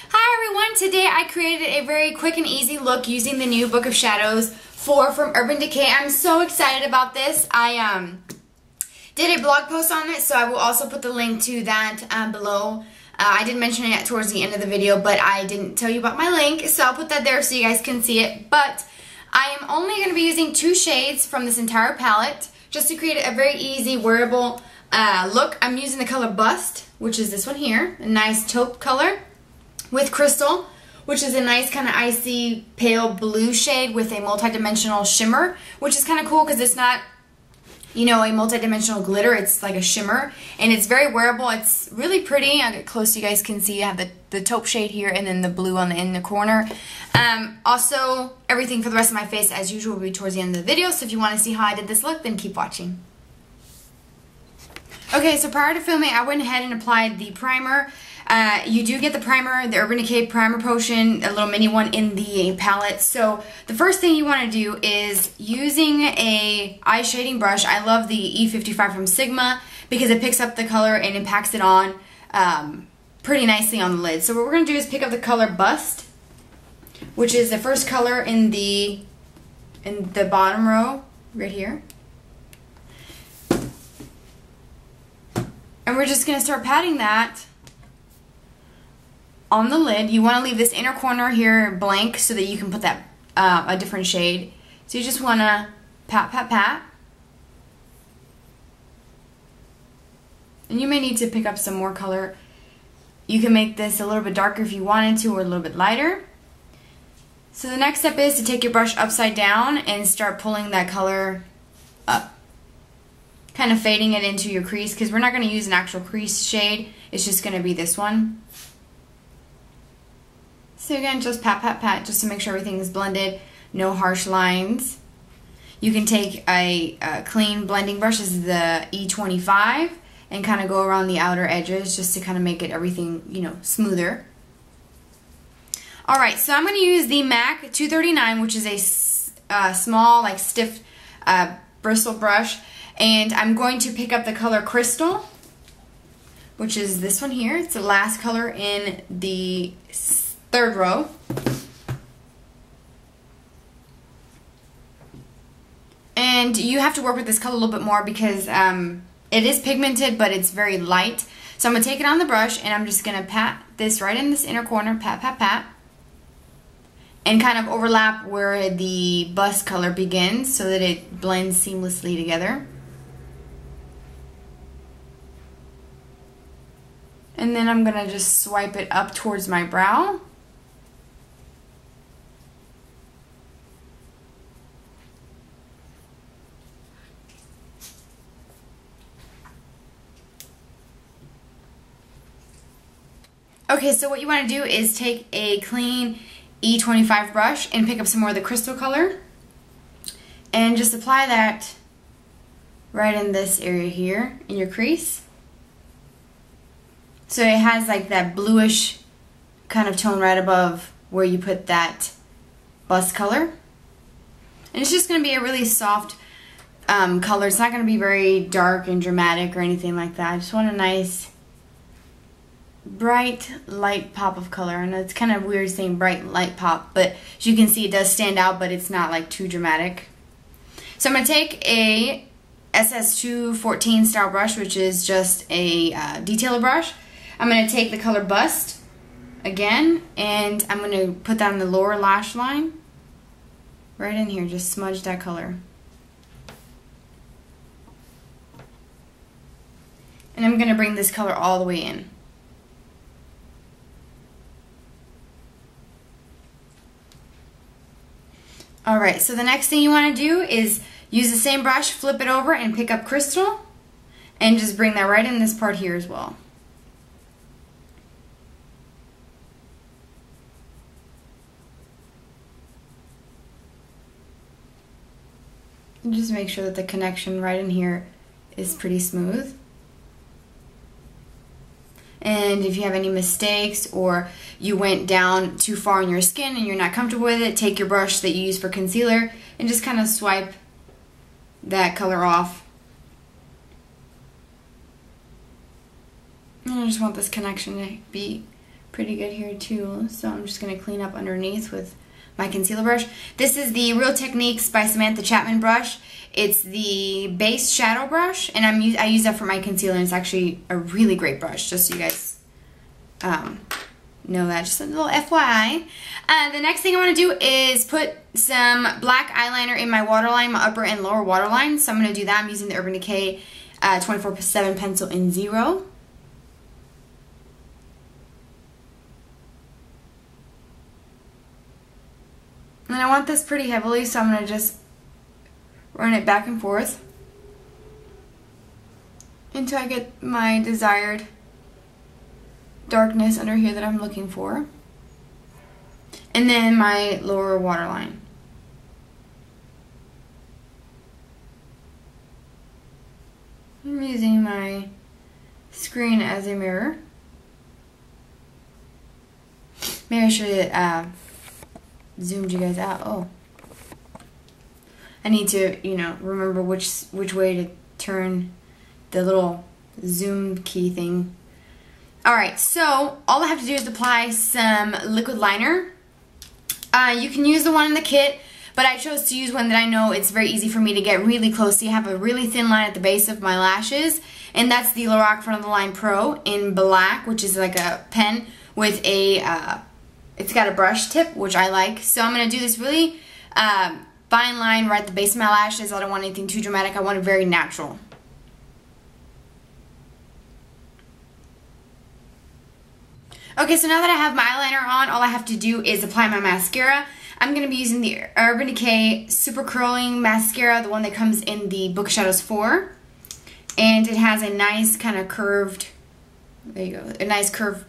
Hi everyone, today I created a very quick and easy look using the new Book of Shadows 4 from Urban Decay. I'm so excited about this. I did a blog post on it, so I will also put the link to that below. I did mention it towards the end of the video, but I didn't tell you about my link, so I'll put that there so you guys can see it. But I am only going to be using 2 shades from this entire palette just to create a very easy, wearable look. I'm using the color Bust, which is this one here, a nice taupe color, with Crystal, which is a nice kind of icy pale blue shade with a multi-dimensional shimmer, which is kind of cool because it's not, you know, a multi-dimensional glitter. It's like a shimmer, and it's very wearable. It's really pretty. I'll get close so you guys can see. I have the taupe shade here and then the blue on in the corner. Also, everything for the rest of my face, as usual, will be towards the end of the video, so if you want to see how I did this look, then keep watching. Okay, so prior to filming, I went ahead and applied the primer. You do get the primer, the Urban Decay Primer Potion, a little mini one in the palette. So the first thing you want to do is using a eye shading brush. I love the E55 from Sigma because it picks up the color and it packs it on pretty nicely on the lid. So what we're going to do is pick up the color Bust, which is the first color in the bottom row right here. And we're just going to start patting that on the lid. You want to leave this inner corner here blank so that you can put that a different shade. So you just want to pat, pat, pat. And you may need to pick up some more color. You can make this a little bit darker if you wanted to, or a little bit lighter. So the next step is to take your brush upside down and start pulling that color up. Kind of fading it into your crease, because we're not going to use an actual crease shade. It's just going to be this one. So again, just pat, pat, pat, just to make sure everything is blended. No harsh lines. You can take a clean blending brush, this is the E25, and kind of go around the outer edges just to kind of make it everything, you know, smoother. Alright, so I'm going to use the MAC 239, which is a small, like stiff bristle brush. And I'm going to pick up the color Crystal, which is this one here. It's the last color in the third row. And you have to work with this color a little bit more because it is pigmented, but it's very light. So I'm going to take it on the brush and I'm just going to pat this right in this inner corner, pat, pat, pat. And kind of overlap where the Bust color begins so that it blends seamlessly together. And then I'm going to just swipe it up towards my brow. Okay, so what you want to do is take a clean E25 brush and pick up some more of the Crystal color. And just apply that right in this area here in your crease. So it has like that bluish kind of tone right above where you put that Bust color. And it's just going to be a really soft color. It's not going to be very dark and dramatic or anything like that. I just want a nice bright light pop of color. I know it's kind of weird saying bright light pop, but as you can see it does stand out, but it's not like too dramatic. So I'm going to take a SS214 style brush, which is just a detailer brush. I'm going to take the color Bust again, and I'm going to put that on the lower lash line. Right in here, just smudge that color. And I'm going to bring this color all the way in. Alright, so the next thing you want to do is use the same brush, flip it over, and pick up Crystal, and just bring that right in this part here as well. And just make sure that the connection right in here is pretty smooth. And if you have any mistakes or you went down too far in your skin and you're not comfortable with it, take your brush that you use for concealer and just kind of swipe that color off. And I just want this connection to be pretty good here too. So I'm just going to clean up underneath with my concealer brush. This is the Real Techniques by Samantha Chapman brush. It's the base shadow brush, and I use that for my concealer, and it's actually a really great brush, just so you guys know that. Just a little FYI. The next thing I want to do is put some black eyeliner in my waterline, my upper and lower waterline. So I'm going to do that. I'm using the Urban Decay 24/7 pencil in 0. And I want this pretty heavily, so I'm going to just run it back and forth until I get my desired darkness under here that I'm looking for. And then my lower waterline. I'm using my screen as a mirror. Maybe I should zoomed you guys out. Oh, I need to, you know, remember which way to turn the little zoom key thing. Alright, so all I have to do is apply some liquid liner. You can use the one in the kit, but I chose to use one that I know it's very easy for me to get really close. So you have a really thin line at the base of my lashes, and that's the Lorac Front of the Line Pro in black, which is like a pen with a, it's got a brush tip, which I like. So I'm going to do this really fine line right at the base of my lashes. I don't want anything too dramatic. I want it very natural. Okay, so now that I have my eyeliner on, all I have to do is apply my mascara. I'm going to be using the Urban Decay Super Curling Mascara, the one that comes in the Book of Shadows 4. And it has a nice kind of curved, there you go, a nice curved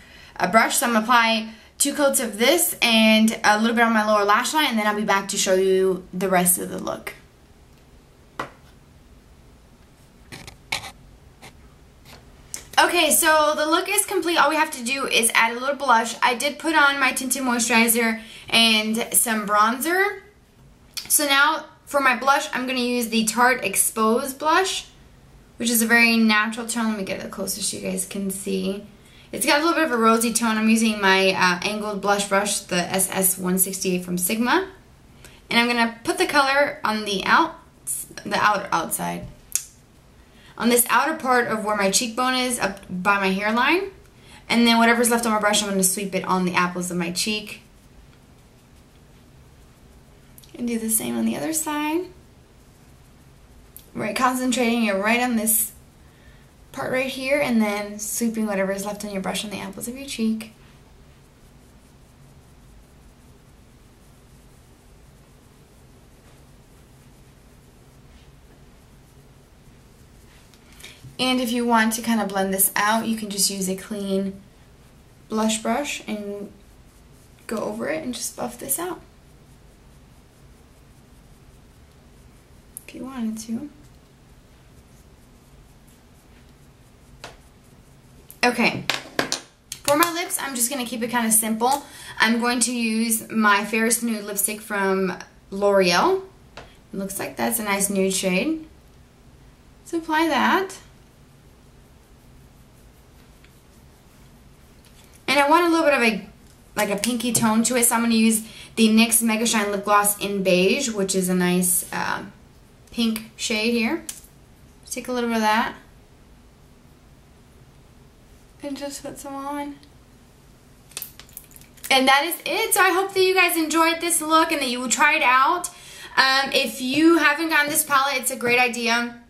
brush. So I'm going to apply 2 coats of this and a little bit on my lower lash line, and then I'll be back to show you the rest of the look. Okay, so the look is complete. All we have to do is add a little blush. I did put on my tinted moisturizer and some bronzer. So now for my blush, I'm going to use the Tarte Expose blush, which is a very natural tone. Let me get it closer so you guys can see. It's got a little bit of a rosy tone. I'm using my angled blush brush, the SS168 from Sigma. And I'm going to put the color on the outside. On this outer part of where my cheekbone is, up by my hairline. And then whatever's left on my brush, I'm going to sweep it on the apples of my cheek. And do the same on the other side. Right, concentrating it right on this part right here, and then sweeping whatever is left on your brush on the apples of your cheek. And if you want to kind of blend this out, you can just use a clean blush brush and go over it and just buff this out if you wanted to. Okay, for my lips, I'm just going to keep it kind of simple. I'm going to use my Fairest Nude lipstick from Loreal. It looks like that's a nice nude shade. So apply that. And I want a little bit of a pinky tone to it, so I'm going to use the NYX Mega Shine Lip Gloss in beige, which is a nice pink shade here. Just take a little bit of that and just put some on. And that is it. So I hope that you guys enjoyed this look and that you will try it out. If you haven't gotten this palette, it's a great idea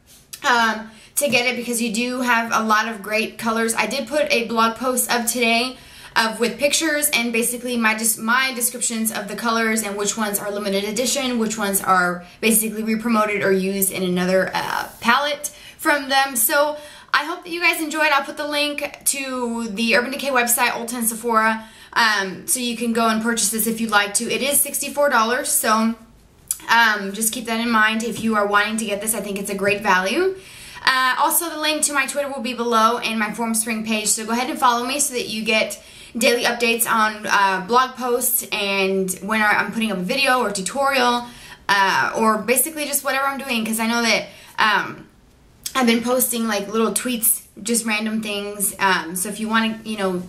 to get it because you do have a lot of great colors. I did put a blog post up today with pictures and basically my descriptions of the colors and which ones are limited edition, which ones are basically re-promoted or used in another palette from them. So I hope that you guys enjoyed. I'll put the link to the Urban Decay website, Ulta and Sephora, so you can go and purchase this if you'd like to. It is $64, so just keep that in mind if you are wanting to get this. I think it's a great value. Also, the link to my Twitter will be below and my Formspring page, so go ahead and follow me so that you get daily updates on blog posts and when I'm putting up a video or tutorial or basically just whatever I'm doing, because I know that I've been posting like little tweets, just random things, so if you want to, you know,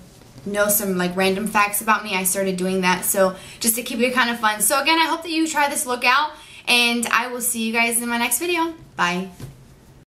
know some like random facts about me, I started doing that. So just to keep it kind of fun. So again, I hope that you try this look out, and I will see you guys in my next video. Bye.